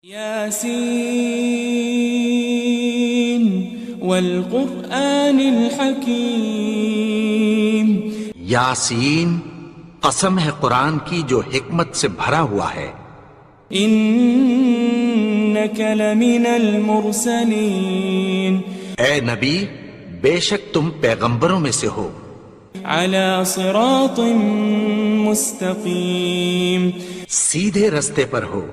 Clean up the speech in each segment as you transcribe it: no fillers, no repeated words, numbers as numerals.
یاسین والقرآن الحکیم، یاسین قسم ہے قرآن کی جو حکمت سے بھرا ہوا ہے۔ انک لمن المرسلین، اے نبی بے شک تم پیغمبروں میں سے ہو، علی صراط مستقیم، سیدھے رستے پر ہو،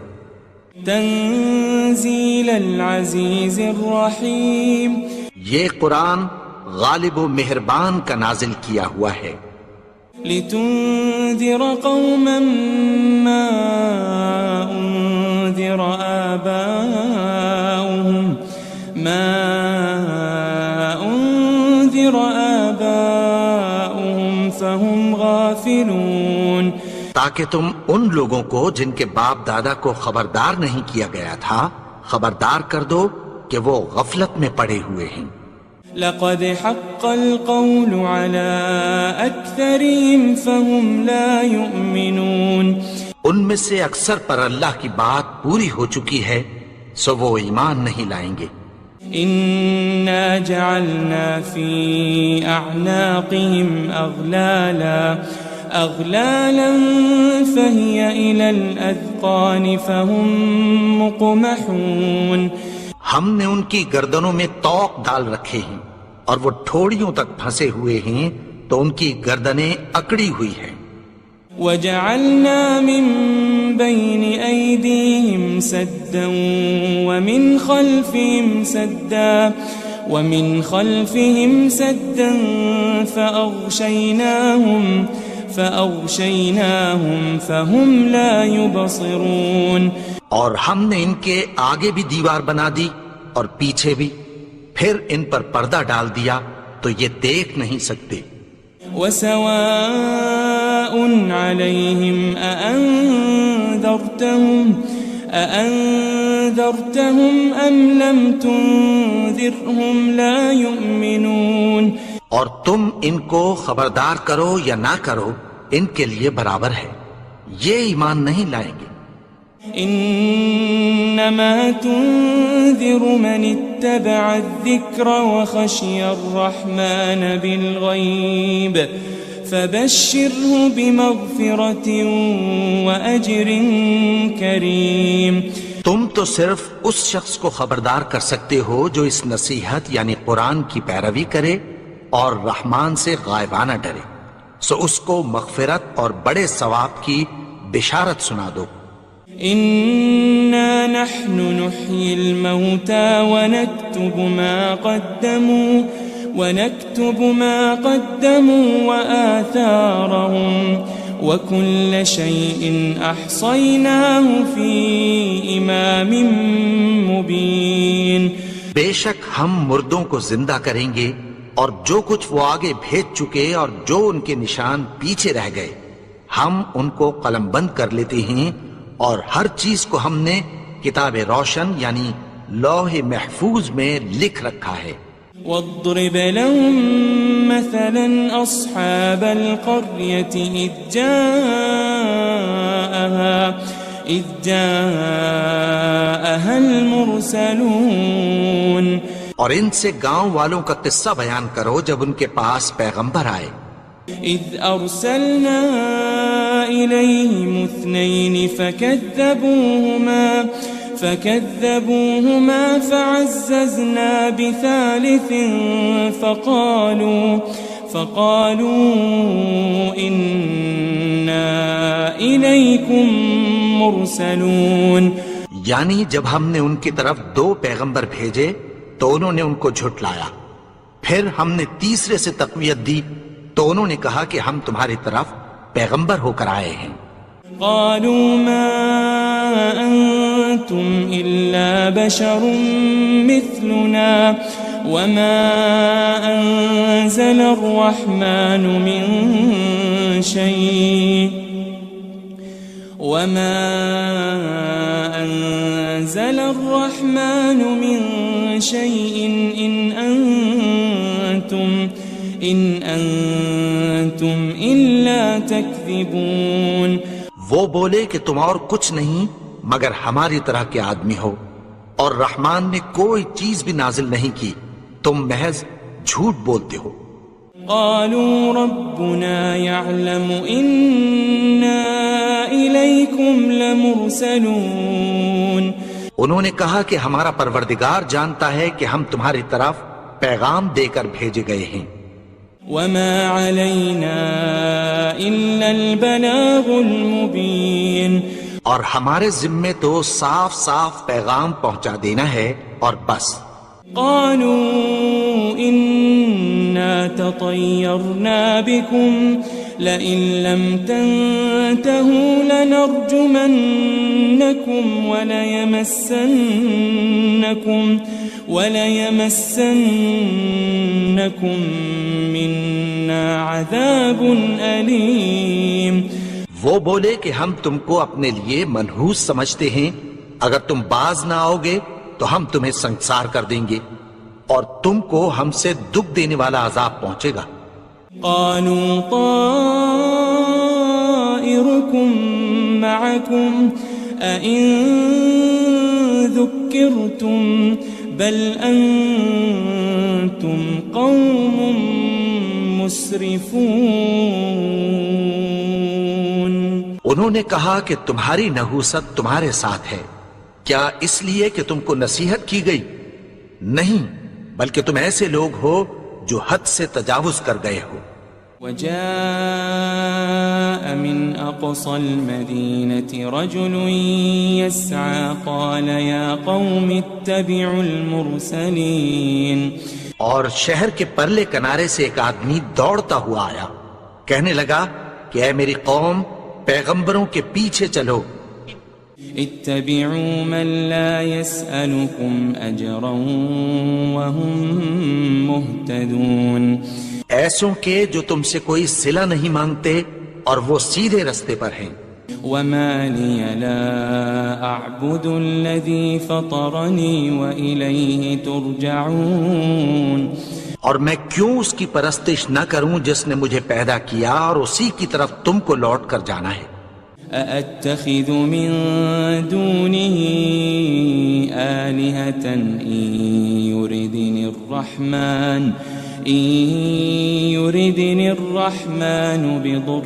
تنزیل العزیز الرحیم، یہ قرآن غالب و مہربان کا نازل کیا ہوا ہے، لتنذر قوما ما انذر آباؤهم فهم غافلون، تاکہ تم ان لوگوں کو جن کے باپ دادا کو خبردار نہیں کیا گیا تھا خبردار کر دو کہ وہ غفلت میں پڑے ہوئے ہیں۔ لقد حق القول على اکثرهم فهم لا يؤمنون، ان میں سے اکثر پر اللہ کی بات پوری ہو چکی ہے سو وہ ایمان نہیں لائیں گے۔ انا جعلنا في اعناقهم اغلالا فهي الى الاذقان فهم مقمحون، ہم نے ان کی گردنوں میں طوق ڈال رکھے ہیں اور وہ ٹھوڑیوں تک پھنسے ہوئے ہیں تو ان کی گردنیں اکڑی ہوئی ہیں۔ وجعلنا من بين أيديهم سدا ومن خلفهم سدا فأغشيناهم فهم لا يبصرون، اور ہم نے ان کے آگے بھی دیوار بنا دی اور پیچھے بھی، پھر ان پر پردہ ڈال دیا تو یہ دیکھ نہیں سکتے۔ وسواء عليهم أأنذرتهم أم لم تنذرهم لا يؤمنون، اور تم ان کو خبردار کرو یا نہ کرو ان کے لیے برابر ہے، یہ ایمان نہیں لائیں گے۔ انما تنذر من اتبع الذکر وخشی الرحمن بالغیب فبشره بمغفرة وأجر کریم، تم تو صرف اس شخص کو خبردار کر سکتے ہو جو اس نصیحت یعنی قرآن کی پیروی کرے اور رحمان سے غائبانہ ڈرے، سو اس کو مغفرت اور بڑے ثواب کی بشارت سنا دو۔ إنا نحن نحيي الموتى ونكتب ما قدموا وآثارهم وكل شيء أحصيناه في إمام مبين، بے شک ہم مردوں کو زندہ کریں گے اور جو کچھ وہ آگے بھیج چکے اور جو ان کے نشان پیچھے رہ گئے ہم ان کو قلم بند کر لیتے ہیں، اور ہر چیز کو ہم نے کتاب روشن یعنی لوح محفوظ میں لکھ رکھا ہے۔ واضرب لهم مثلا أصحاب القرية إذ جاءها المرسلون، اور ان سے گاؤں والوں کا قصہ بیان کرو جب ان کے پاس پیغمبر آئے۔ إذ أرسلنا إليهم 2 فكذبوهما فعززنا بثالث فقالوا إنا إليكم مرسلون، یعنی جب ہم نے ان کی طرف 2 پیغمبر بھیجے تو انہوں نے ان کو جھٹلایا، پھر ہم نے تیسرے سے تقویت دی تو انہوں نے کہا کہ ہم تمہاری طرف پیغمبر ہو کر آئے ہیں۔ قالوا ما أنتم إلا بشر مثلنا وما أنزل الرحمن من شيء إن أنتم إلا تكذبون، وہ بولے کہ تم اور کچھ نہیں مگر ہماری طرح کے آدمی ہو، اور رحمان نے کوئی چیز بھی نازل نہیں کی، تم محض جھوٹ بولتے ہو۔ قالوا ربنا يعلم إنا إليكم لمرسلون، انہوں نے کہا کہ ہمارا پروردگار جانتا ہے کہ ہم تمہاری طرف پیغام دے کر بھیجے گئے ہیں۔ وما علينا إلا البلاغ المبين، اور ہمارے ذمے تو صاف صاف پیغام پہنچا دینا ہے اور بس۔ قالوا إنا تطيرنا بكم لئن لم تنتهوا لنرجمنكم وليمسنكم منا عذاب أليم۔ وہ بولے کہ ہم تم کو اپنے لیے منحوس سمجھتے ہیں، اگر تم باز نہ آؤ گے تو ہم تمہیں سنسار کر دیں گے اور تم کو ہم سے دکھ دینے والا عذاب پہنچے گا۔ قالوا طائركم معكم أئن ذكرتم بل أنتم قوم مسرفون۔ انہوں نے کہا کہ تمہاری نحوست تمہارے ساتھ ہے، کیا اس لیے کہ تم کو نصیحت کی گئی؟ نہیں، بلکہ تم ایسے لوگ ہو جو حد سے تجاوز کر گئے ہو۔ وجاء من أقصى المدينة رجل يسعى قال يا قوم اتبعوا المرسلين، اور شہر کے پرلے کنارے سے ایک آدمی دوڑتا ہوا آیا، کہنے لگا کہ اے میری قوم، پیغمبروں کے پیچھے چلو۔ اتبعوا من لا يسألكم أجرا وهم مهتدون، ایسوں کے جو تم سے کوئی صلہ نہیں مانگتے اور وہ سیدھے رستے پر ہیں۔ وما لي لا أعبد الذي فطرني وإليه ترجعون، اور میں کیوں اس کی پرستش نہ کروں جس نے مجھے پیدا کیا اور اسی کی طرف تم کو لوٹ کر جانا ہے۔ أأتخذ من دونه آلهة إن يردني الرحمن بضر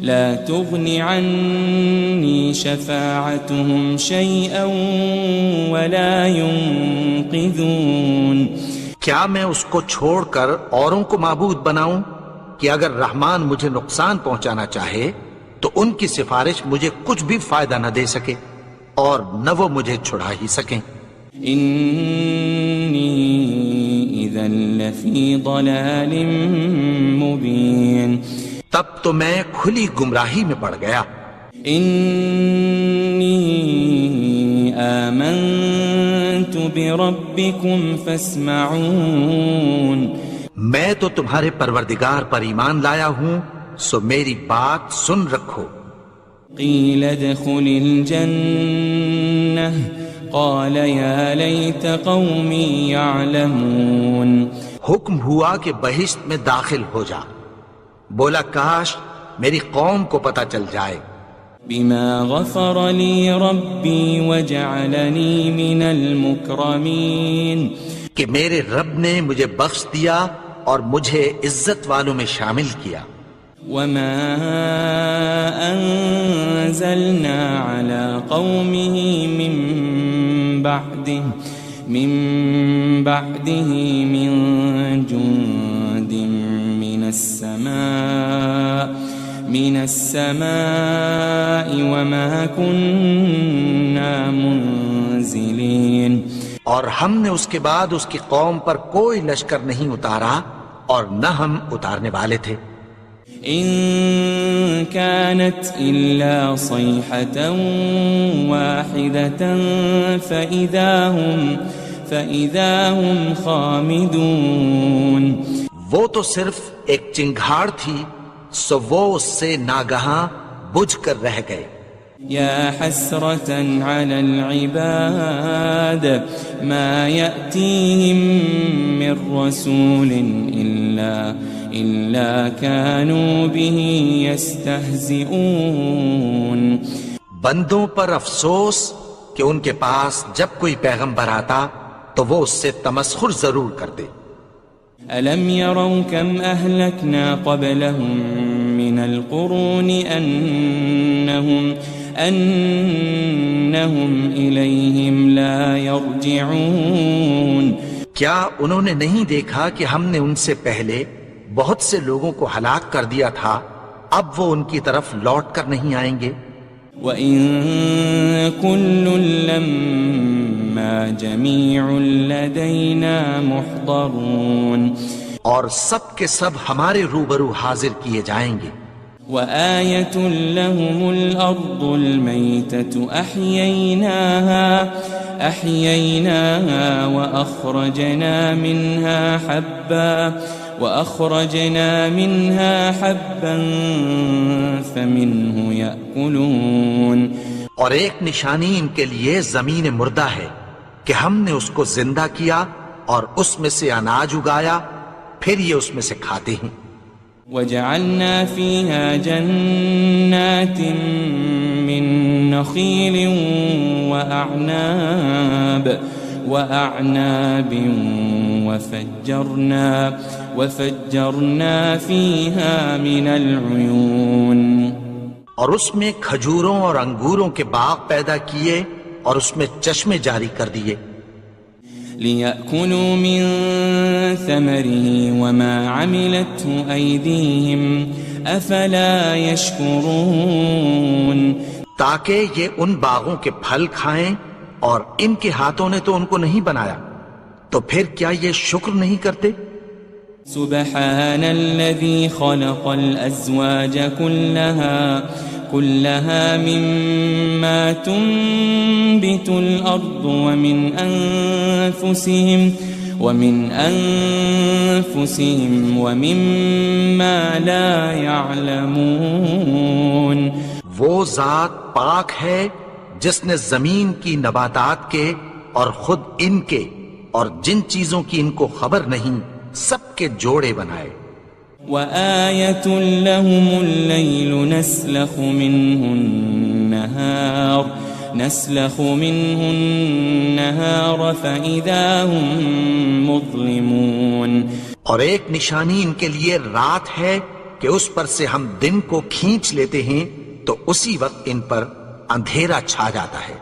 لا تغن عني شفاعتهم شيئا ولا ينقذون۔ کیا میں اس کو چھوڑ کر اوروں کو معبود بناؤں کہ اگر رحمان مجھے نقصان پہنچانا چاہے تو ان کی سفارش مجھے کچھ بھی فائدہ نہ دے سکے اور نہ وہ مجھے چھڑا ہی سکیں۔ إني إذا لفي ضلال مبين، تب تو میں کھلی گمراہی میں پڑ گیا۔ إني آمنت بربكم فاسمعون، میں تو تمہارے پروردگار پر ایمان لایا ہوں، سو میری بات سن رکھو۔ قيل ادخل الجنة قال يا ليت قومي يعلمون، حکم ہوا کہ بہشت میں داخل ہو جا، بولا کاش میری قوم کو پتہ چل جائے۔ بما غفر لي ربي وجعلني من المكرمين، کہ میرے رب نے مجھے بخش دیا اور مجھے عزت والوں میں شامل کیا۔ وما أنزلنا على قومه من بعده من جند من السماء وما كنا منزلين، اور ہم نے اس کے بعد اس کی قوم پر کوئی لشکر نہیں اتارا اور نہ ہم اتارنے والے تھے۔ إن كانت إلا صيحة واحدة فإذا هم خامدون، وہ تو صرف ایک چنگھاڑ تھی، سو وہ اس سے ناگہاں بجھ کر رہ گئے۔ يا حسرة على العباد ما يأتيهم من رسول إلا كانوا به يستهزئون بندوں پر افسوس کہ ان کے پاس جب کوئی پیغمبر آتا تو وہ اس سے تمسخر ضرور کرتے. ألم يروا كم أهلكنا قبلهم من القرون أنهم إليهم لا يرجعون. کیا انہوں نے نہیں دیکھا کہ ہم نے ان سے پہلے بہت سے لوگوں کو ہلاک کر دیا تھا، اب وہ ان کی طرف لوٹ کر نہیں آئیں گے؟ وَإِن كُلٌّ لَمَّا جَمِيعٌ لَدَيْنَا مُحْضَرُونَ. اور سب کے سب ہمارے روبرو حاضر کیے جائیں گے. وَآيَةٌ لَهُمُ الْأَرْضُ الْمَيْتَةُ أَحْيَيْنَاهَا وَأَخْرَجْنَا مِنْهَا حَبًّا فَمِنْهُ يَأْكُلُونَ. اور ایک نشانی ان کے لیے زمین مردہ ہے کہ ہم نے اس کو زندہ کیا اور اس میں سے اناج اگایا، پھر یہ اس میں سے کھاتے ہیں. وَجَعَلْنَا فِيهَا جَنَّاتٍ مِّن نَخِيلٍ وَأَعْنَابٍ وَفَجَّرْنَا فِيهَا مِنَ الْعُيُونِ. اور اس میں کھجوروں اور انگوروں کے باغ پیدا کیے اور اس میں چشمے جاری کر دیے. لِيَأْكُلُوا مِن ثَمَرِهِ وَمَا عَمِلَتْهُ أَيْدِيهِمْ أَفَلَا يَشْكُرُونَ. تاکہ یہ ان باغوں کے پھل کھائیں اور ان کے ہاتھوں نے تو ان کو نہیں بنایا، تو پھر کیا یہ شکر نہیں کرتے؟ سبحان الذي خلق الأزواج كلها مما تنبت الأرض ومن أنفسهم ومما لا يعلمون. وہ ذات پاک ہے جس نے زمین کی نباتات کے اور خود ان کے اور جن چیزوں کی ان کو خبر نہیں سب کے جوڑے بنائے. وَآيَةٌ لَهُمُ اللَّيْلُ نَسْلَخُ مِنْهُ النَّهَارَ فَإِذَا هُمْ مُظْلِمُونَ. اور ایک نشانی ان کے لیے رات ہے کہ اس پر سے ہم دن کو کھینچ لیتے ہیں تو اسی وقت ان پر اندھیرا چھا جاتا ہے.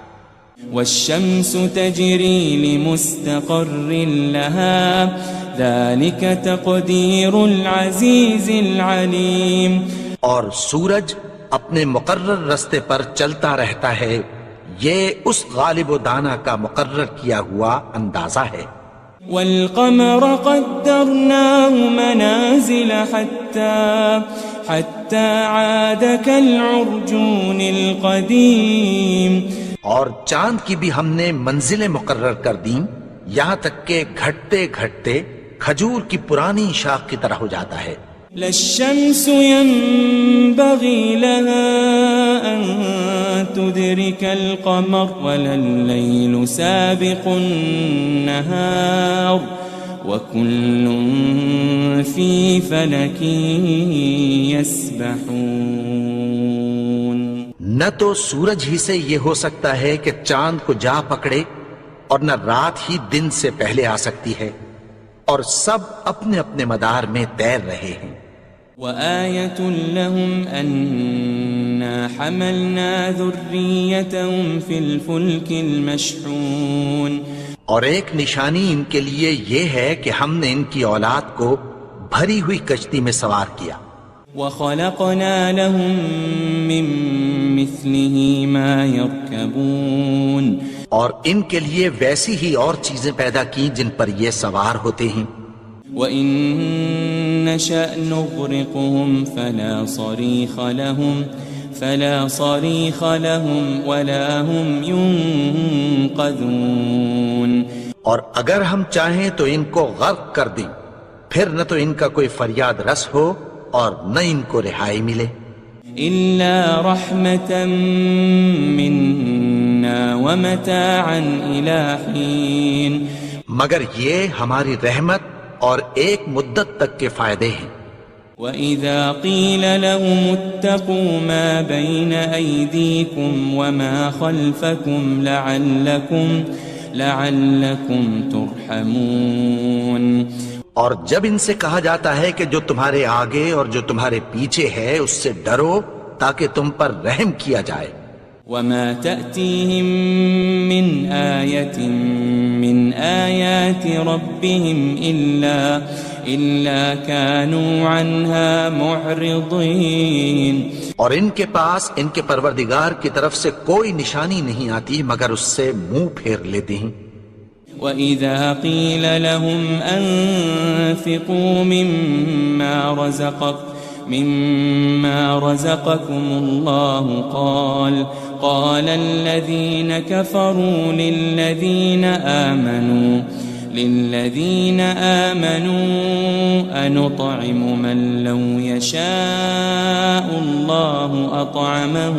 وَالشَّمْسُ تَجْرِي لِمُسْتَقَرٍّ لَهَا ذَلِكَ تَقْدِيرُ الْعَزِيزِ الْعَلِيمِ. اور سورج اپنے مقرر رستے پر چلتا رہتا ہے، یہ اس غالب و دانا کا مقرر کیا ہوا اندازہ ہے. وَالْقَمَرَ قَدَّرْنَاهُ مَنَازِلَ حَتَّى عَادَ كَالْعُرْجُونِ الْقَدِيمِ. اور چاند کی بھی ہم نے منزلیں مقرر کر دیں، یہاں تک کہ گھٹتے گھٹتے کھجور کی پرانی شاخ کی طرح ہو جاتا ہے. لَلشَّمْسُ يَنبَغِي لَهَا أَن تُدْرِكَ الْقَمَرَ وَلَلَّيْلُ سَابِقُ النَّهَارِ وَكُلٌّ فِي فَلَكٍ يَسْبَحُونَ. نہ تو سورج ہی سے یہ ہو سکتا ہے کہ چاند کو جا پکڑے، اور نہ رات ہی دن سے پہلے آ سکتی ہے، اور سب اپنے اپنے مدار میں تیر رہے ہیں. وَآيَةٌ لَهُمْ أَنَّا حَمَلْنَا ذُرِّيَّتَهُمْ فِي الْفُلْكِ الْمَشْحُونِ. اور ایک نشانی ان کے لیے یہ ہے کہ ہم نے ان کی اولاد کو بھری ہوئی کشتی میں سوار کیا. وَخَلَقْنَا لَهُم مِّن مِّثْلِهِ مَا يَرْكَبُونَ. اور ان کے لیے ویسی ہی اور چیزیں پیدا کی جن پر یہ سوار ہوتے ہیں. وَإِن نَّشَأْ نُغْرِقْهُمْ فَلَا صَرِيخَ لَهُمْ وَلَا هُمْ يُنقَذُونَ. اور اگر ہم چاہیں تو ان کو غرق کر دیں، پھر نہ تو ان کا کوئی فریاد رس ہو اور نہ ان کو رہائی ملے. إِلَّا رَحْمَةً مِّنَّا وَمَتَاعًا إِلَىٰ حِينٍ. مگر یہ ہماری رحمت اور ایک مدت تک کے فائدے ہیں. وَإِذَا قِيلَ لَهُمُ اتَّقُوا مَا بَيْنَ أَيْدِيكُمْ وَمَا خَلْفَكُمْ لَعَلَّكُمْ تُرْحَمُونَ اور جب ان سے کہا جاتا ہے کہ جو تمہارے آگے اور جو تمہارے پیچھے ہے اس سے ڈرو تاکہ تم پر رحم کیا جائے. وَمَا تَأْتِيهِم مِّنْ آيَةٍ مِّنْ آيَاتِ رَبِّهِمْ إِلَّا كَانُوا عَنْهَا مُعْرِضِينَ. اور ان کے پاس ان کے پروردگار کی طرف سے کوئی نشانی نہیں آتی مگر اس سے منہ پھیر لیتے ہیں. وَإِذَا قِيلَ لَهُمْ أَنفِقُوا مِمَّا رَزَقَكُمُ اللَّهُ قَالَ الَّذِينَ كَفَرُوا لِلَّذِينَ آمَنُوا أَنُطْعِمُ مَن لَّوْ يَشَاءُ اللَّهُ أَطْعَمَهُ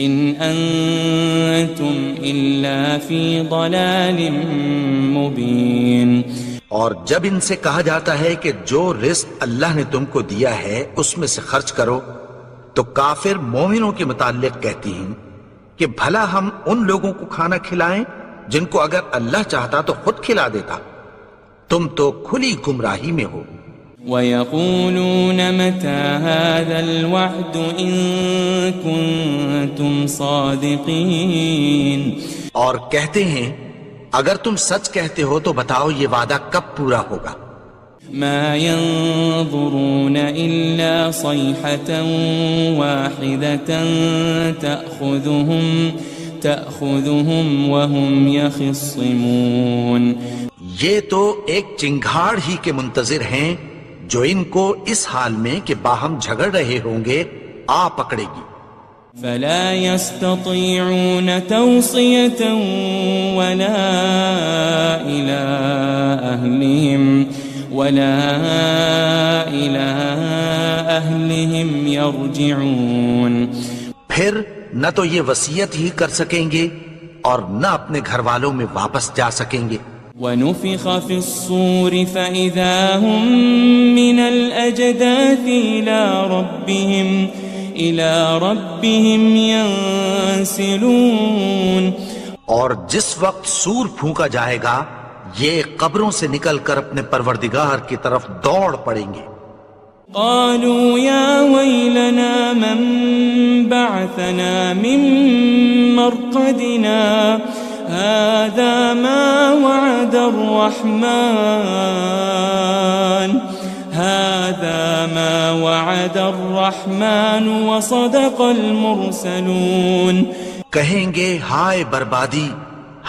إِنْ أَنْتُمْ إِلَّا فِي ضَلَالٍ مُبِينٍ. اور جب ان سے کہا جاتا ہے کہ جو رزق اللہ نے تم کو دیا ہے اس میں سے خرچ کرو تو کافر مومنوں کے متعلق کہتی ہیں کہ بھلا ہم ان لوگوں کو کھانا کھلائیں جن کو اگر اللہ چاہتا تو خود کھلا دیتا. تم تو کھلی گمراہی میں ہو. وَيَقُولُونَ مَتَى هَذَا الْوَعْدُ إِن كُنتُمْ صَادِقِينَ. اور کہتے ہیں اگر تم سچ کہتے ہو تو بتاؤ یہ وعدہ کب پورا ہوگا. مَا يَنظُرُونَ إِلَّا صَيْحَةً وَاحِدَةً تَأْخُذُهُمْ وَهُمْ يَخِصِّمُونَ. یہ تو ایک چنگھاڑ ہی کے منتظر ہیں جو ان کو اس حال میں کہ باہم جھگڑ رہے ہوں گے آ پکڑے گی. فَلَا يَسْتَطِيعُونَ تَوْصِيَةً وَلَا إِلَىٰ أَهْلِهِمْ يَرْجِعُونَ. پھر نہ تو یہ وصیت ہی کر سکیں گے اور نہ اپنے گھر والوں میں واپس جا سکیں گے. وَنُفِخَ فِي الصُّورِ فَإِذَا هُم مِّنَ الْأَجْدَاثِ إِلَىٰ رَبِّهِمْ يَنسِلُونَ. اور جس وقت سور پھونکا جائے گا یہ قبروں سے نکل کر اپنے پروردگار کی طرف دوڑ پڑیں گے. قالوا يا ويلنا من بعثنا من مرقدنا هذا ما وعد الرحمن وصدق المرسلون. کہیں گے ہائے بربادی،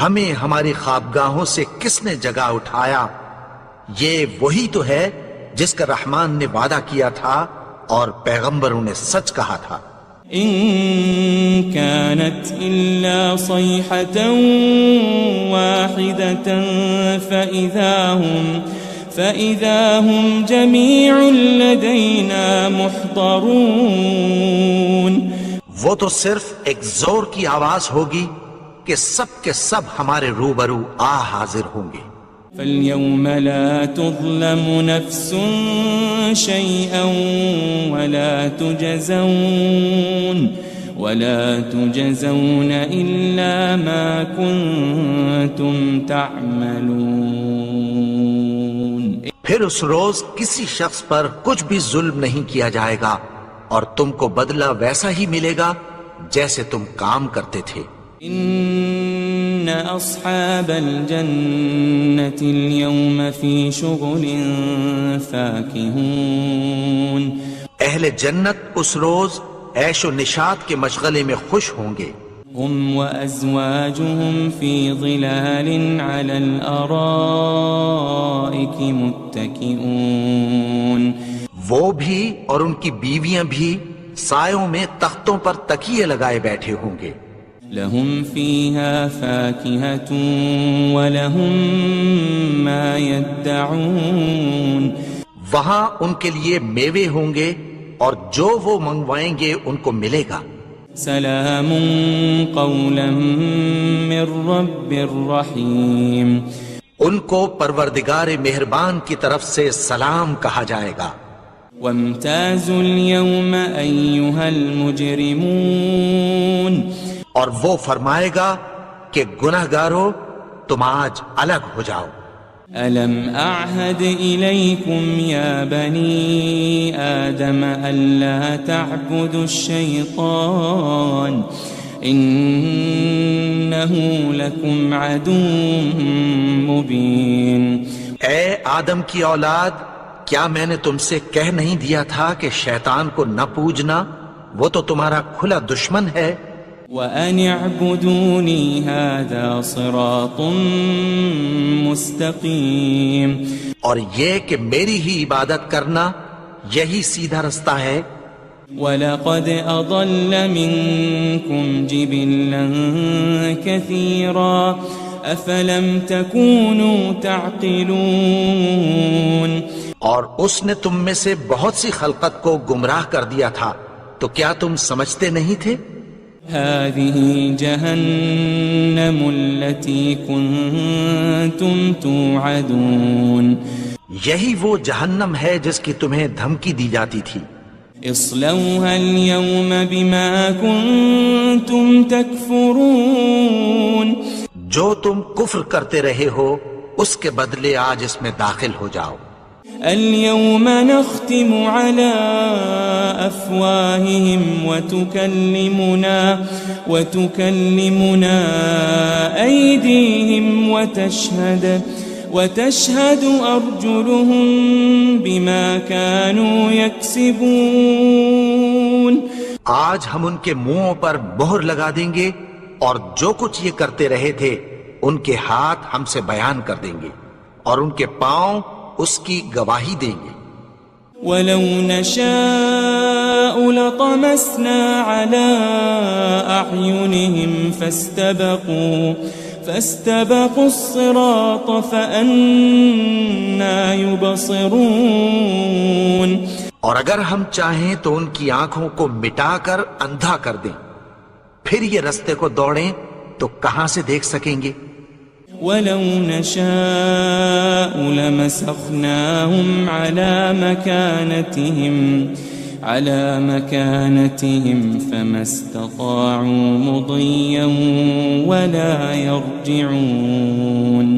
ہمیں ہماری خوابگاہوں سے کس نے جگا اٹھایا؟ یہ وہی تو ہے جس کا رحمان نے وعدہ کیا تھا اور پیغمبروں نے سچ کہا تھا. ان كانت الا صيحة واحدة فإذا هم جميع لدينا محضرون. وہ تو صرف ایک زور کی آواز ہوگی کہ سب کے سب ہمارے روبرو حاضر ہوں گے. فَالْيَوْمَ لَا تُظْلَمُ نَفْسٌ شَيْئًا وَلَا تُجَزَوْنَ إِلَّا مَا كُنتُمْ تَعْمَلُونَ. پھر اس روز کسی شخص پر کچھ بھی ظلم نہیں کیا جائے گا اور تم کو بدلہ ویسا ہی ملے گا جیسے تم کام کرتے تھے. ان اصحاب الجنة اليوم في شغل فاكهون. اہل جنت اس روز عیش و نشاط کے مشغلے میں خوش ہوں گے. هم وازواجهم في ظلال على الارائك متكئون. وہ بھی اور ان کی بیویاں بھی سایوں میں تختوں پر تکیے لگائے بیٹھے ہوں گے. لهم فيها فاكهة ولهم ما يدعون. وہاں ان کے لیے میوے ہوں گے اور جو وہ منگوائیں گے ان کو ملے گا. سلام قولا من رب الرحیم. ان کو پروردگار مہربان کی طرف سے سلام کہا جائے گا. وامتازوا اليوم أيها المجرمون اور وہ فرمائے گا کہ گنہگارو تم آج الگ ہو جاؤ. ألم أعهد إليكم يا بني آدم ألا تعبدوا الشيطان إنه لكم عدو مبين. اے آدم کی اولاد، کیا میں نے تم سے کہہ نہیں دیا تھا کہ شیطان کو نہ پوجنا، وہ تو تمہارا کھلا دشمن ہے. وَأَنِ اعْبُدُونِي هَذَا صِرَاطٌ مُسْتَقِيمٌ. اور یہ کہ میری ہی عبادت کرنا یہی سیدھا رستہ ہے. وَلَقَدْ أَضَلَّ مِنْكُمْ جِبِلًّا كَثِيرًا أَفَلَمْ تَكُونُوا تَعْقِلُونَ. اور اس نے تم میں سے بہت سی خلقت کو گمراہ کر دیا تھا، تو کیا تم سمجھتے نہیں تھے؟ هذه جهنم التي كنتم توعدون. یہی وہ جہنم ہے جس کی تمہیں دھمکی دی جاتی تھی. اصلوها اليوم بما كنتم تكفرون. جو تم کفر کرتے رہے ہو اس کے بدلے آج اس میں داخل ہو جاؤ. اليوم نختم على أفواههم وتكلمنا أيديهم وتشهد أرجلهم بما كانوا يكسبون. آج ہم ان کے منہوں پر مہر لگا دیں گے اور جو کچھ یہ کرتے رہے تھے ان کے ہاتھ ہم سے بیان کر دیں گے اور ان کے پاؤں اس کی گواہی دیں گے. وَلَوْ نَشَاءُ لَطَمَسْنَا عَلَىٰ أَعْيُنِهِمْ فَاسْتَبَقُوا الصِّرَاطَ فَأَنَّىٰ يُبْصِرُونَ. اور اگر ہم چاہیں تو ان کی آنکھوں کو مٹا کر اندھا کر دیں، پھر یہ رستے کو دوڑیں تو کہاں سے دیکھ سکیں گے. وَلَوْ نَشَاءُ لَمَسَخْنَاهُمْ عَلَى مَكَانَتِهِمْ فَمَا اسْتَطَاعُوا مُضِيًّا وَلَا يَرْجِعُونَ.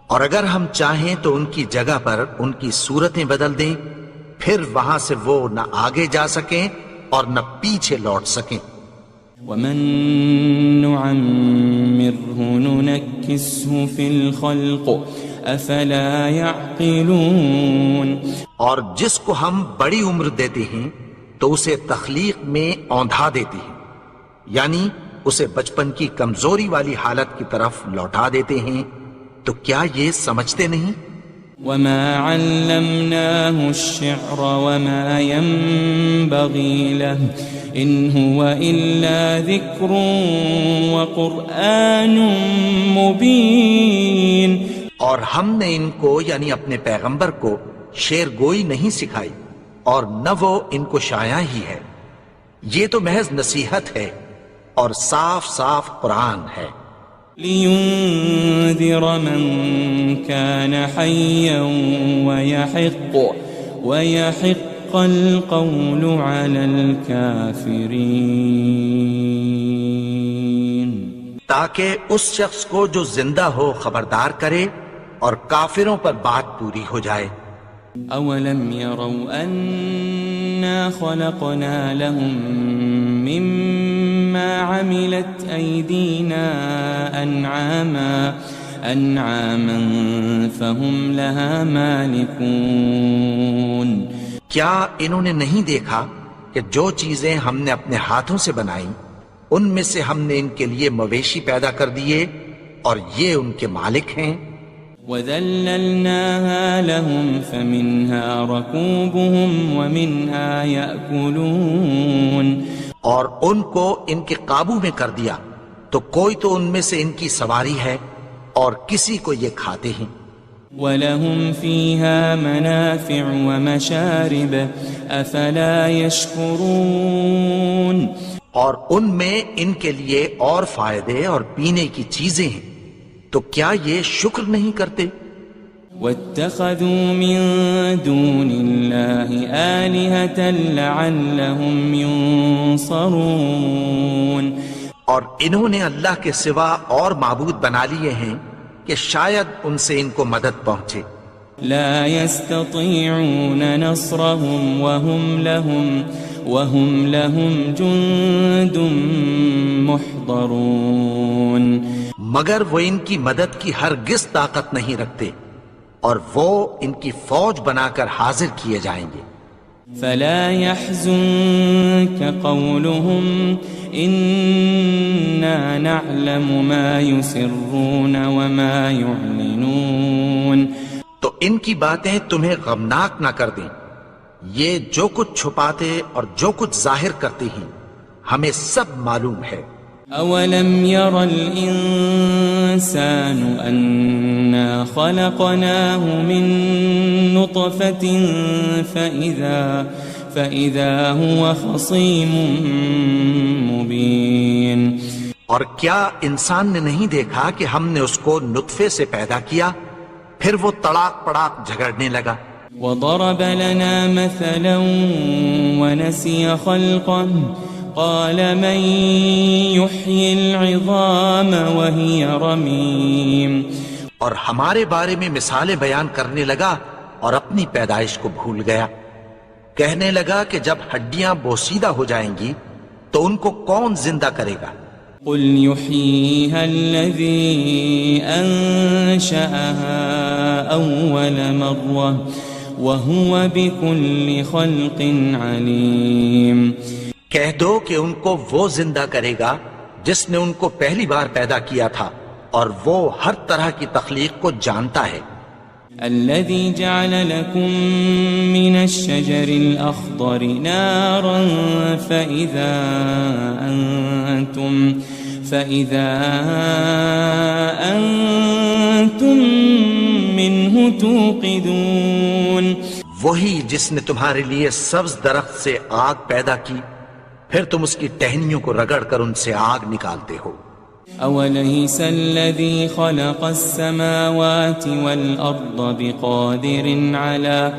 اور اگر ہم چاہیں تو ان کی جگہ پر ان کی صورتیں بدل دیں، پھر وہاں سے وہ نہ آگے جا سکیں اور نہ پیچھے لوٹ سکیں. وَمَن نُعَمِّرْهُ نُنَكِّسْهُ فِي الْخَلْقِ أَفَلَا يَعْقِلُونَ. اور جس کو ہم بڑی عمر دیتے ہیں تو اسے تخلیق میں اوندھا دیتے ہیں، یعنی اسے بچپن کی کمزوری والی حالت کی طرف لوٹا دیتے ہیں. تو کیا یہ سمجھتے نہیں؟ وَمَا عَلَّمْنَاهُ الشِّعْرَ وَمَا يَنبَغِي لَهُ إِنْ هُوَ إِلَّا ذِكْرٌ وَقُرْآنٌ مُبِينٌ. اور ہم نے ان کو یعنی اپنے پیغمبر کو شعر گوئی نہیں سکھائی اور نہ وہ ان کو شایع ہی ہے، یہ تو محض نصیحت ہے اور صاف صاف قرآن ہے. لِيُنذِرَ مَن كَانَ حَيًّا وَيَحِقَّ الْقَوْلُ عَلَى الْكَافِرِينَ. تاکہ اس شخص کو جو زندہ ہو خبردار کرے اور کافروں پر بات پوری ہو جائے. أَوَلَمْ يَرَوْا أَنَّا خَلَقْنَا لَهُم مِّمَّا عَمِلَتْ أَيْدِينَا أَنْعَامًا فَهُمْ لَهَا مَالِكُونَ. کیا انہوں نے نہیں دیکھا کہ جو چیزیں ہم نے اپنے ہاتھوں سے بنائیں ان میں سے ہم نے ان کے لیے مویشی پیدا کر دیے اور یہ ان کے مالک ہیں. وَذَلَّلْنَاهَا لَهُمْ فَمِنْهَا رَكُوبُهُمْ وَمِنْهَا يَأْكُلُونَ. اور ان کو ان کے قابو میں کر دیا تو کوئی تو ان میں سے ان کی سواری ہے اور کسی کو یہ کھاتے ہیں. وَلَهُمْ فِيهَا مَنَافِعُ وَمَشَارِبُ أَفَلَا يَشْكُرُونَ. اور ان میں ان کے لیے اور فائدے اور پینے کی چیزیں ہیں، تو کیا یہ شکر نہیں کرتے؟ واتخذوا من دون الله آلهة لعلهم ينصرون اور انہوں نے اللہ کے سوا اور معبود بنا لیے ہیں کہ شاید ان سے ان کو مدد پہنچے. لا يستطيعون نصرهم وهم لهم جند محضرون مگر وہ ان کی مدد کی ہرگز طاقت نہیں رکھتے اور وہ ان کی فوج بنا کر حاضر کیے جائیں گے. فلا يحزنك قولهم إنا نعلم ما يسرون وما يعلنون تو ان کی باتیں تمہیں غمناک نہ کر دیں. یہ جو کچھ چھپاتے اور جو کچھ ظاہر کرتے ہیں ہمیں سب معلوم ہے. أولم ير الإنسان أنا خلقناه من نطفة فإذا هو خصيم مبين اور کیا انسان نے نہیں دیکھا کہ ہم نے اس کو نطفے سے پیدا کیا پھر وہ تڑاک پڑاک جھگڑنے لگا. وضرب لنا مثلا ونسي خلقه قال من يحيي العظام وهي رميم اور ہمارے بارے میں مثالیں بیان کرنے لگا اور اپنی پیدائش کو بھول گیا. کہنے لگا کہ جب ہڈیاں بوسیدہ ہو جائیں گی تو ان کو کون زندہ کرے گا. قل يحييها الذي أنشأها أول مرة وهو بكل خلق عليم کہہ دو کہ ان کو وہ زندہ کرے گا جس نے ان کو پہلی بار پیدا کیا تھا اور وہ ہر طرح کی تخلیق کو جانتا ہے. الذي جعل لكم من الشجر الأخضر نارا فإذا أنتم منه توقدون وہی جس نے تمہارے لیے سبز درخت سے آگ پیدا کی پھر تم اس کی ٹہنیوں کو رگڑ کر ان سے آگ نکالتے ہو. أوليس الذي خلق السماوات والأرض بقادر على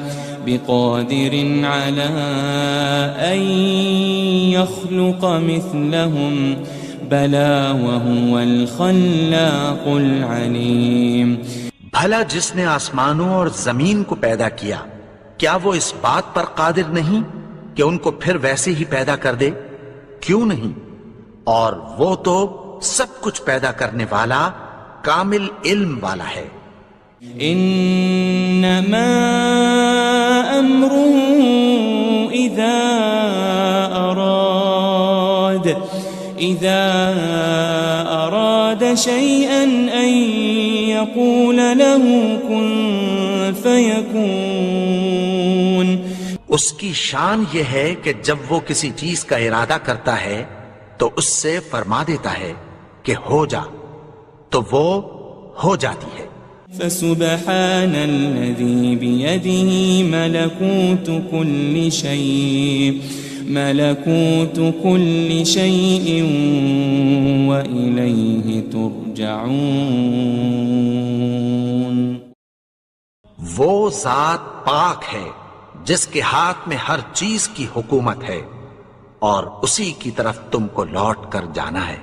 أن يخلق مثلهم بلى وهو الخلاق العليم بھلا جس نے آسمانوں اور زمین کو پیدا کیا کیا وہ اس بات پر قادر نہیں کہ ان کو پھر ویسے ہی پیدا کر دے؟ کیوں نہیں؟ اور وہ تو سب کچھ پیدا کرنے والا کامل علم والا ہے. انما امره اذا اراد شيئا ان يقول له كن فيكون اس کی شان یہ ہے کہ جب وہ کسی چیز کا ارادہ کرتا ہے تو اس سے فرما دیتا ہے کہ ہو جا تو وہ ہو جاتی ہے. فسبحان الذي بيده ملكوت كل شيء وإليه ترجعون وہ ذات پاک ہے جس کے ہاتھ میں ہر چیز کی حکومت ہے اور اسی کی طرف تم کو لوٹ کر جانا ہے.